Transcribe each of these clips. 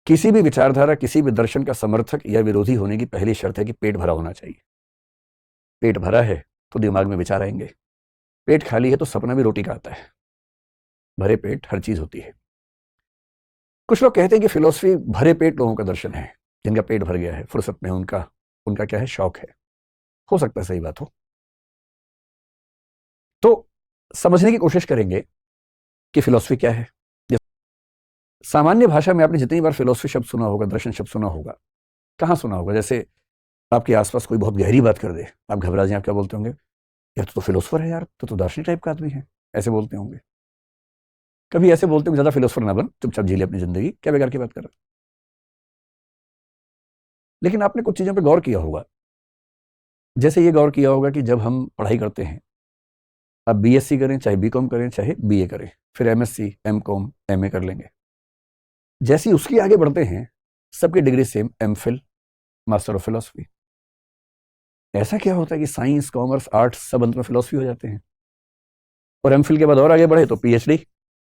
किसी भी विचारधारा, किसी भी दर्शन का समर्थक या विरोधी होने की पहली शर्त है कि पेट भरा होना चाहिए। पेट भरा है तो दिमाग में विचार आएंगे, पेट खाली है तो सपना भी रोटी का आता है। भरे पेट हर चीज होती है। कुछ लोग कहते हैं कि फिलॉसफी भरे पेट लोगों का दर्शन है, जिनका पेट भर गया है, फुर्सत में उनका उनका क्या है, शौक है। हो सकता है सही बात हो। तो समझने की कोशिश करेंगे कि फिलॉसफी क्या है। सामान्य भाषा में आपने जितनी बार फिलॉसफी शब्द सुना होगा, दर्शन शब्द सुना होगा, कहाँ सुना होगा? जैसे आपके आसपास कोई बहुत गहरी बात कर दे, आप घबरा जाए, आप क्या बोलते होंगे? यार तो फिलोसफर है, यार तो दार्शनिक टाइप का आदमी है, ऐसे बोलते होंगे। कभी ऐसे बोलते होंगे ज्यादा फिलोसफर ना बन, चुपचाप जी ले अपनी जिंदगी, क्या बेकार की बात कर रहा है। लेकिन आपने कुछ चीजों पर गौर किया होगा। जैसे ये गौर किया होगा कि जब हम पढ़ाई करते हैं, आप बीएससी करें, चाहे बीकॉम करें, चाहे बीए करें, फिर एमएससी, एमकॉम, एमए कर लेंगे। जैसे ही उसकी आगे बढ़ते हैं, सबकी degree same, MPhil, master of philosophy. ऐसा क्या होता है कि साइंस, कॉमर्स, आर्ट्स सब अंत में फिलोसफी हो जाते हैं? और एमफिल के बाद और आगे बढ़े तो पीएचडी,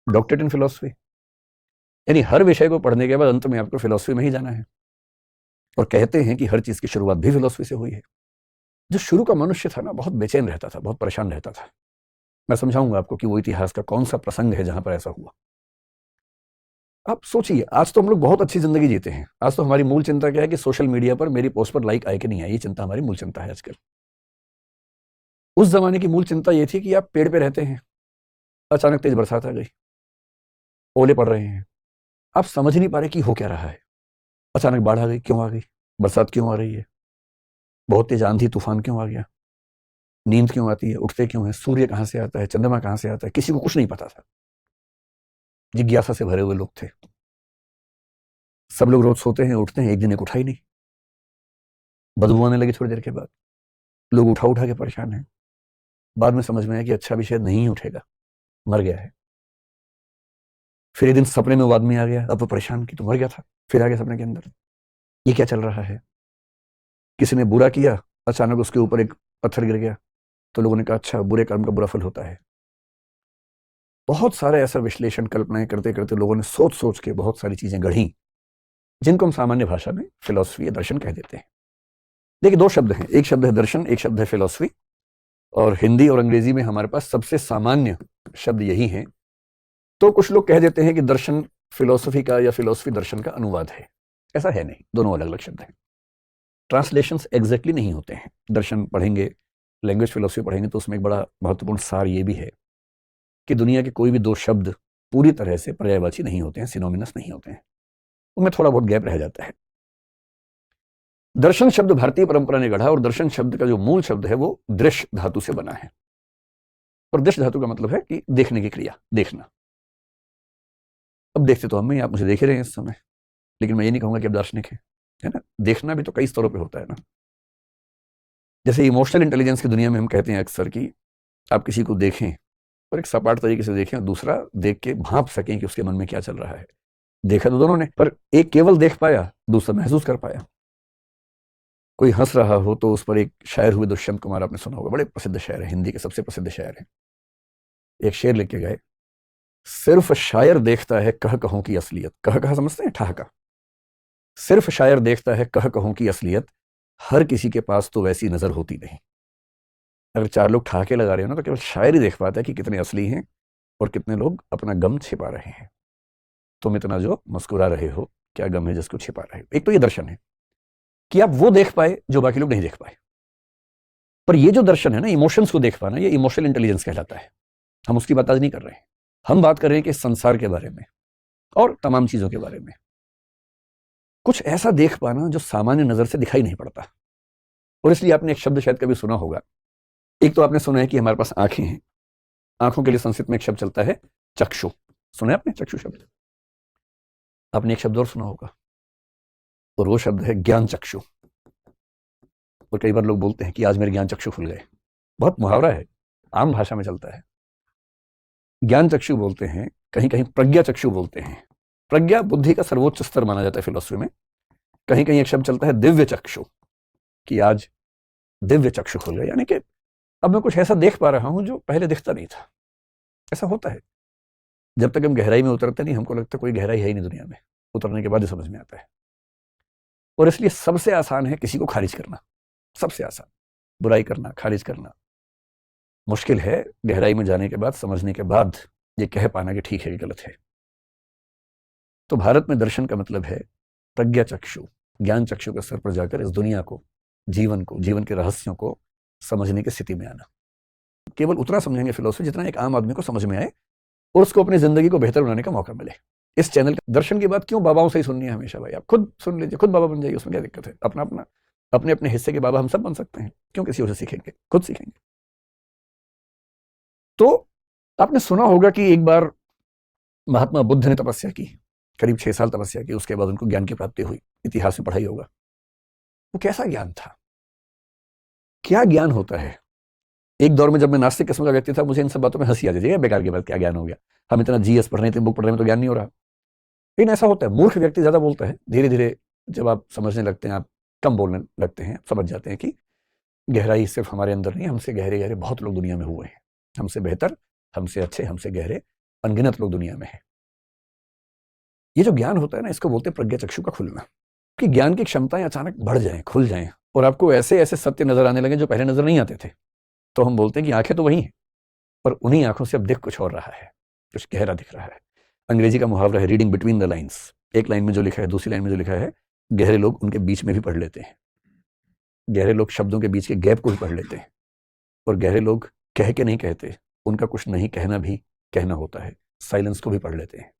डॉक्टरेट इन फिलोसफी। यानी हर विषय को पढ़ने के बाद अंत में आपको फिलोसफी में ही जाना है। और कहते हैं कि हर चीज की शुरुआत भी फिलोसफी से हुई है। जो शुरू का मनुष्य था ना, बहुत बेचैन रहता था, बहुत परेशान रहता था। मैं समझाऊंगा आपको कि वो इतिहास का कौन सा प्रसंग है जहां पर ऐसा हुआ। आप सोचिए, आज तो हम लोग बहुत अच्छी जिंदगी जीते हैं। आज तो हमारी मूल चिंता क्या है कि सोशल मीडिया पर मेरी पोस्ट पर लाइक आए कि नहीं आए। ये चिंता हमारी मूल चिंता है आजकल। उस जमाने की मूल चिंता ये थी कि आप पेड़ पे रहते हैं, अचानक तेज बरसात आ गई, ओले पड़ रहे हैं, आप समझ नहीं पा रहे कि हो क्या रहा है। अचानक बाढ़ आ गई, क्यों आ गई? बरसात क्यों आ रही है? बहुत तेज आंधी तूफान क्यों आ गया? नींद क्यों आती है? उठते क्यों है? सूर्य कहां से आता है? चंद्रमा कहां से आता है? किसी को कुछ नहीं पता था। जिज्ञासा से भरे हुए लोग थे। सब लोग रोज सोते हैं, उठते हैं, एक दिन एक उठा ही नहीं। बदबू आने लगी थोड़ी देर के बाद, लोग उठा उठा के परेशान हैं। बाद में समझ में आया कि अच्छा भी शायद नहीं उठेगा, मर गया है। फिर एक दिन सपने में वो आदमी आ गया, अब वो परेशान कि तो मर गया था, फिर आ गया सपने के अंदर, ये क्या चल रहा है? किसी ने बुरा किया, अचानक उसके ऊपर एक पत्थर गिर गया, तो लोगों ने कहा अच्छा बुरे कर्म का बुरा फल होता है। बहुत सारे ऐसा विश्लेषण, कल्पनाएं करते करते लोगों ने सोच सोच के बहुत सारी चीजें गढ़ी, जिनको हम सामान्य भाषा में फिलोसफी या दर्शन कह देते हैं। देखिए, दो शब्द हैं, एक शब्द है दर्शन, एक शब्द है फिलोसफी। और हिंदी और अंग्रेजी में हमारे पास सबसे सामान्य शब्द यही है। तो कुछ लोग कह देते हैं कि दर्शन फिलोसफी का या फिलोसफी दर्शन का अनुवाद है। ऐसा है नहीं, दोनों अलग अलग शब्द हैं। ट्रांसलेशंस एग्जैक्टली नहीं होते हैं। दर्शन पढ़ेंगे, लैंग्वेज फिलोसफी पढ़ेंगे, तो उसमें एक बड़ा महत्वपूर्ण सार ये भी है कि दुनिया के कोई भी दो शब्द पूरी तरह से पर्यायवाची नहीं होते हैं, सिनोनिमस नहीं होते हैं, उनमें थोड़ा बहुत गैप रह जाता है। दर्शन शब्द भारतीय परंपरा ने गढ़ा, और दर्शन शब्द का जो मूल शब्द है वो दृश्य धातु से बना है। और दृश्य धातु का मतलब है कि देखने की क्रिया, देखना। अब देखते तो हम ही, आप मुझे देख रहे हैं इस समय, लेकिन मैं ये नहीं कहूंगा कि आप दार्शनिक हैं, है ना। देखना भी तो कई स्तरों पे होता है ना। जैसे इमोशनल इंटेलिजेंस की दुनिया में हम कहते हैं अक्सर कि आप किसी को देखें और एक सपाट तरीके से देखें, और दूसरा देख के भांप सकें कि उसके मन में क्या चल रहा है। देखा तो दोनों ने, पर एक केवल देख पाया, दूसरा महसूस कर पाया। कोई हंस रहा हो तो उस पर एक शायर हुए, दुष्यंत कुमार, आपने सुना होगा, बड़े प्रसिद्ध शायर है, हिंदी के सबसे प्रसिद्ध शायर हैं। एक शेर लिख के गए, सिर्फ शायर देखता है कह कहों की असलियत। कह कहा समझते हैं? ठहाका। सिर्फ शायर देखता है कह कहों की असलियत, हर किसी के पास तो वैसी नजर होती नहीं। अगर चार लोग ठहाके लगा रहे हो ना, तो केवल शायर ही देख पाता है कि कितने असली हैं और कितने लोग अपना गम छिपा रहे हैं। तुम इतना जो मुस्कुरा रहे हो, क्या गम है जिसको छिपा रहे हो? एक तो ये दर्शन है कि आप वो देख पाए जो बाकी लोग नहीं देख पाए। पर ये जो दर्शन है ना, इमोशंस को देख पाना, ये इमोशनल इंटेलिजेंस कहलाता है। हम उसकी बात आज नहीं कर रहे हैं। हम बात कर रहे हैं कि संसार के बारे में और तमाम चीजों के बारे में। कुछ ऐसा देख पाना जो सामान्य नजर से दिखाई नहीं पड़ता। और इसलिए आपने एक शब्द शायद कभी सुना होगा। एक तो आपने सुना है कि हमारे पास आंखें हैं, आंखों के लिए संस्कृत में एक शब्द चलता है चक्षु। सुना है आपने चक्षु शब्द? आपने एक शब्द और सुना होगा, और वो शब्द है ज्ञान चक्षु। और कई बार लोग बोलते हैं कि आज मेरे ज्ञान चक्षु खुल गए। बहुत मुहावरा है, आम भाषा में चलता है। ज्ञान चक्षु बोलते हैं, कहीं कहीं प्रज्ञा चक्षु बोलते हैं। प्रज्ञा बुद्धि का सर्वोच्च स्तर माना जाता है फिलोसफी में। कहीं कहीं एक शब्द चलता है दिव्य चक्षु, कि आज दिव्य चक्षु खुल गए, यानी कि अब मैं कुछ ऐसा देख पा रहा हूं जो पहले दिखता नहीं था। ऐसा होता है, जब तक हम गहराई में उतरते नहीं, हमको लगता कोई गहराई है ही नहीं दुनिया में। उतरने के बाद ही समझ में आता है। और इसलिए सबसे आसान है किसी को खारिज करना, सबसे आसान बुराई करना, खारिज करना। मुश्किल है गहराई में जाने के बाद, समझने के बाद ये कह पाना कि ठीक है कि गलत है। तो भारत में दर्शन का मतलब है प्रज्ञा चक्षु, ज्ञान चक्षु के स्तर पर जाकर इस दुनिया को, जीवन को, जीवन के रहस्यों को समझने की स्थिति में आना। केवल उतना समझेंगे फिलोसफी जितना एक आम आदमी को समझ में आए और उसको अपनी जिंदगी को बेहतर बनाने का मौका मिले। इस चैनल का दर्शन की बात क्यों बाबाओं से ही सुननी है हमेशा? भाई आप खुद सुन लीजिए, खुद बाबा बन जाइए, उसमें क्या दिक्कत है? अपना अपना अपने अपने हिस्से के बाबा हम सब बन सकते हैं, क्यों किसी और से सीखेंगे? खुद सीखेंगे। तो आपने सुना होगा कि एक बार महात्मा बुद्ध ने तपस्या की, करीब 6 साल तपस्या की, उसके बाद उनको ज्ञान की प्राप्ति हुई। इतिहास में पढ़ाई होगा। वो कैसा ज्ञान था? क्या ज्ञान होता है? एक दौर में जब मैं नास्तिक किस्म का व्यक्ति था, मुझे इन सब बातों में हंसी आ जाती है, बेकार की बात, क्या ज्ञान हो गया? हम इतना जीएस पढ़ रहे हैं, इतनी बुक पढ़ रहे हैं, तो ज्ञान नहीं हो रहा। लेकिन ऐसा होता है, मूर्ख व्यक्ति ज्यादा बोलता है। धीरे धीरे जब आप समझने लगते हैं, आप कम बोलने लगते हैं, समझ जाते हैं कि गहराई सिर्फ हमारे अंदर नहीं, हमसे गहरे गहरे बहुत लोग दुनिया में हुए हैं, हमसे बेहतर, हमसे अच्छे, हमसे गहरे अनगिनत लोग दुनिया में हैं। ये जो ज्ञान होता है ना, इसको बोलते हैं प्रज्ञा चक्षु का खुलना। कि ज्ञान की क्षमताएं अचानक बढ़ जाएं, खुल जाएं, और आपको ऐसे ऐसे सत्य नजर आने लगे जो पहले नजर नहीं आते थे। तो हम बोलते हैं कि आंखें तो वही हैं, पर उन्हीं आंखों से अब दिख कुछ और रहा है, कुछ गहरा दिख रहा है। अंग्रेजी का मुहावरा है रीडिंग बिटवीन द लाइन्स। एक लाइन में जो लिखा है, दूसरी लाइन में जो लिखा है, गहरे लोग उनके बीच में भी पढ़ लेते हैं। गहरे लोग शब्दों के बीच के गैप को भी पढ़ लेते हैं। और गहरे लोग कह के नहीं कहते, उनका कुछ नहीं कहना भी कहना होता है, साइलेंस को भी पढ़ लेते हैं।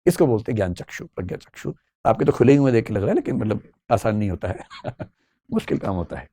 इसको बोलते हैं ज्ञान चक्षु, प्रज्ञा चक्षु। आपके तो खुले ही हुए देख के लग रहा है, लेकिन मतलब आसान नहीं होता है मुश्किल काम होता है।